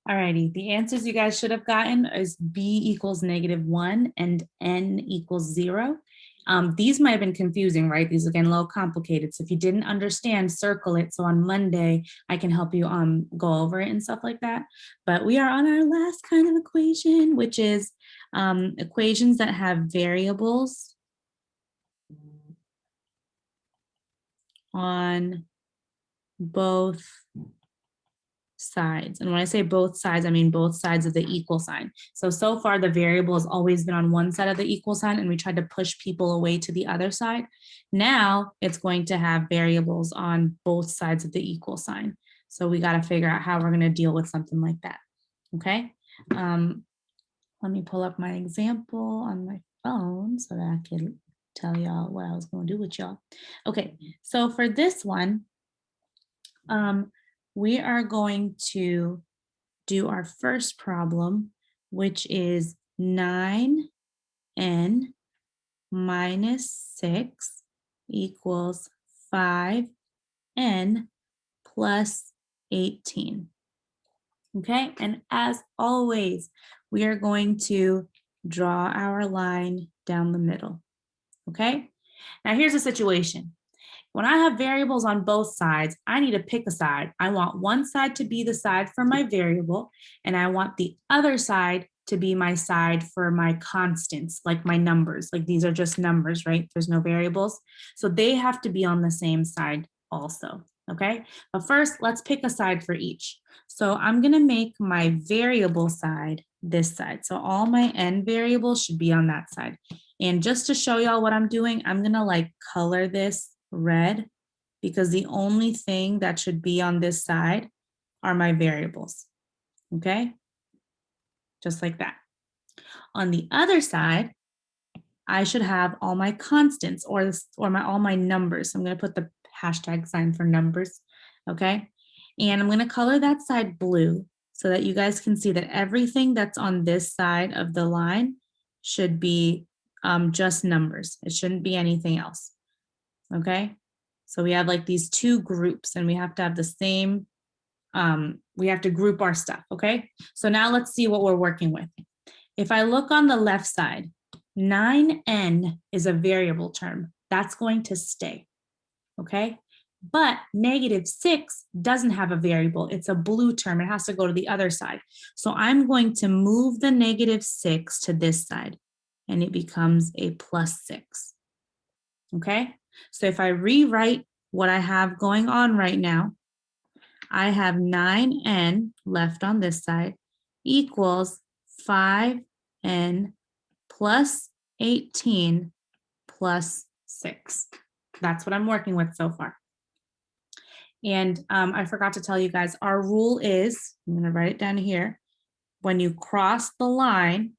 Alrighty, the answers you guys should have gotten is B equals -1 and N equals 0. These might have been confusing, right? These are getting a little complicated. So if you didn't understand, circle it. So on Monday, I can help you go over it and stuff like that. But we are on our last kind of equation, which is equations that have variables on both sides. And when I say both sides, I mean both sides of the equal sign. So far the variable has always been on one side of the equal sign and we tried to push people away to the other side. Now it's going to have variables on both sides of the equal sign. So we got to figure out how we're going to deal with something like that. Okay. Let me pull up my example on my phone so that I can tell y'all what I was going to do with y'all. Okay. So for this one, we are going to do our first problem, which is 9n minus 6 equals 5n plus 18. Okay, and as always, we are going to draw our line down the middle. Okay, now here's the situation. When I have variables on both sides, I need to pick a side. I want one side to be the side for my variable, and I want the other side to be my side for my constants, like my numbers. Like these are just numbers, right? There's no variables. So they have to be on the same side also, okay? But first, let's pick a side for each. So I'm gonna make my variable side this side. So all my n variables should be on that side. And just to show y'all what I'm doing, I'm gonna like color this red because the only thing that should be on this side are my variables, okay? Just like that. On the other side, I should have all my constants or all my numbers. So I'm gonna put the hashtag sign for numbers, okay? And I'm gonna color that side blue so that you guys can see that everything that's on this side of the line should be just numbers. It shouldn't be anything else. Okay, so we have like these two groups and we have to have the same, we have to group our stuff, okay? So now let's see what we're working with. If I look on the left side, 9n is a variable term. That's going to stay, okay? But -6 doesn't have a variable. It's a blue term. It has to go to the other side. So I'm going to move the -6 to this side and it becomes a +6, okay? So if I rewrite what I have going on right now, I have 9n left on this side equals 5n plus 18 plus 6. That's what I'm working with so far. And I forgot to tell you guys, our rule is, I'm going to write it down here, when you cross the line,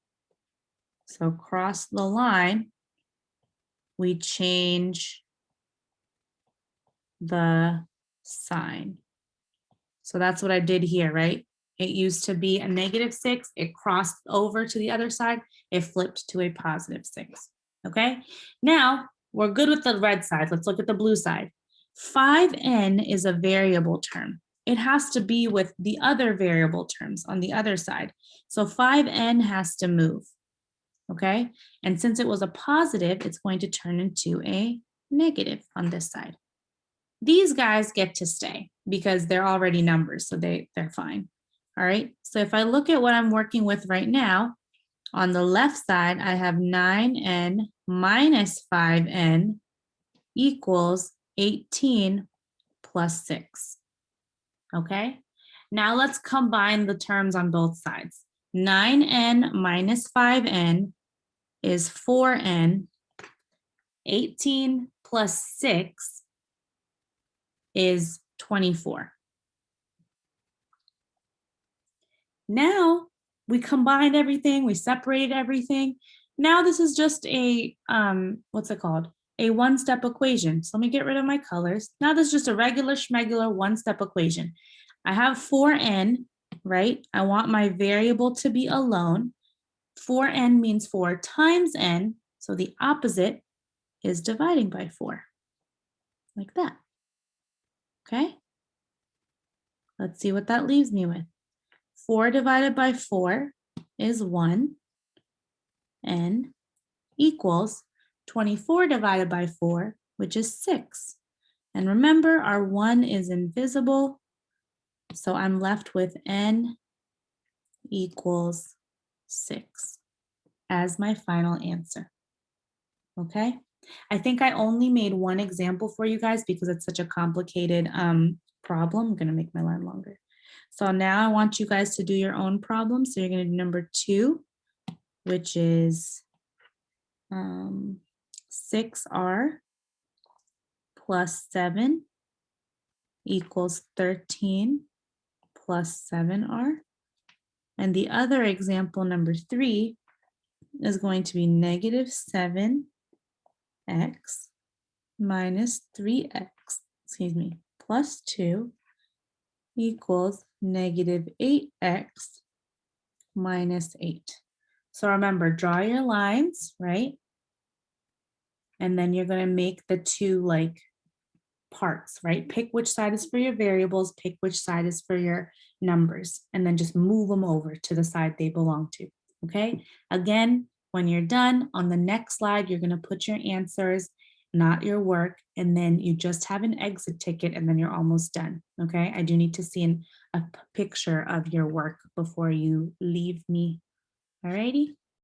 so cross the line, we change the sign. So that's what I did here, right? It used to be a -6. It crossed over to the other side. It flipped to a +6. Okay. Now we're good with the red side. Let's look at the blue side. 5n is a variable term. It has to be with the other variable terms on the other side. So 5n has to move. Okay. And since it was a positive, it's going to turn into a negative on this side. These guys get to stay because they're already numbers, so they're fine. All right, so if I look at what I'm working with right now, on the left side, I have 9n minus 5n equals 18 plus 6. Okay, now let's combine the terms on both sides. 9n minus 5n is 4n. 18 plus 6 is 24. Now we combined everything, we separated everything. Now this is just a, what's it called? A one-step equation. So let me get rid of my colors. Now this is just a regular schmegular one-step equation. I have 4n, right? I want my variable to be alone. 4n means 4 times n, so the opposite is dividing by 4, like that. Okay? Let's see what that leaves me with. 4 divided by 4 is 1, n equals 24 divided by 4, which is 6. And remember, our 1 is invisible, so I'm left with n equals 6 as my final answer. Okay? I think I only made one example for you guys because it's such a complicated problem. I'm going to make my line longer. So now I want you guys to do your own problem. So you're going to do number 2, which is 6r plus 7 equals 13 plus 7r. And the other example, number 3, is going to be negative 7x minus 3x, plus 2 equals negative 8x minus 8. So remember, draw your lines, right? And then you're going to make the two like parts, right? Pick which side is for your variables, pick which side is for your numbers, and then just move them over to the side they belong to, okay? Again, when you're done, on the next slide, you're going to put your answers, not your work, and then you just have an exit ticket, and then you're almost done, okay? I do need to see a picture of your work before you leave me. Alrighty?